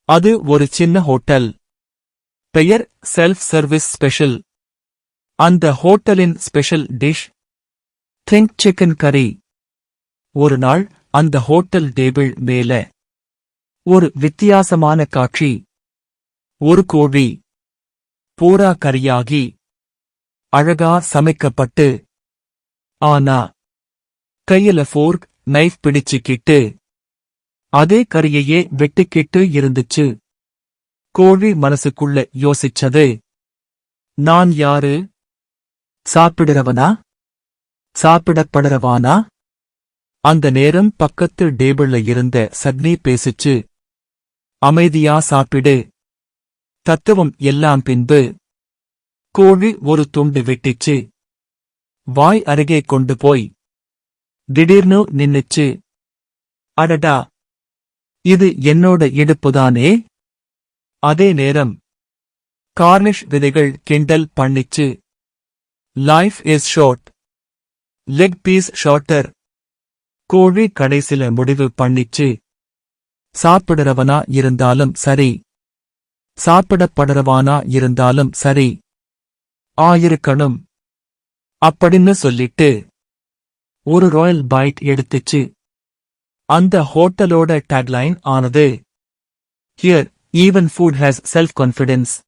அது ஒரு சின்ன ஹோட்டல். பெயர் செல்ஃப் சர்வீஸ் ஸ்பெஷல். அந்த ஹோட்டலின் ஸ்பெஷல் டிஷ் திங்க் சிக்கன் கறி. ஒரு நாள் அந்த ஹோட்டல் டேபிள் மேல ஒரு வித்தியாசமான காட்சி. ஒரு கோழி பூரா கறியாகி அழகா சமைக்கப்பட்டு, ஆனா கையில ஃபோர்க் நைஃப் பிடிச்சுக்கிட்டு அதே கறியையே வெட்டிக்கிட்டு இருந்துச்சு. கோழி மனசுக்குள்ள யோசிச்சது, நான் யாரு? சாப்பிடுறவனா? சாப்பிடப்படுறவானா? அந்த நேரம் பக்கத்து டேபிள்ல இருந்த சக்னி பேசிச்சு. அமைதியா சாப்பிடு. தத்துவம் எல்லாம் பின்பு. கோழி ஒரு துண்டு வெட்டிச்சு. வாய் அருகே கொண்டு போய் திடீர்னு நின்னுச்சு. அடடா, இது என்னோட இடுப்புதானே? அதே நேரம் கார்னிஷ் விதைகள் கிண்டல் பண்ணிச்சு. Life is short, leg piece shorter. கோழி கடைசில முடிவு பண்ணிச்சு. சாப்பிடுறவனா இருந்தாலும் சரி, சாப்பிடப்படுறவானா இருந்தாலும் சரி, ஆயிருக்கணும் அப்படின்னு சொல்லிட்டு ஒரு ராயல் பைட் எடுத்துச்சு. அந்த ஹோட்டலோட டேக்லைன் ஆனது, here even food has self confidence.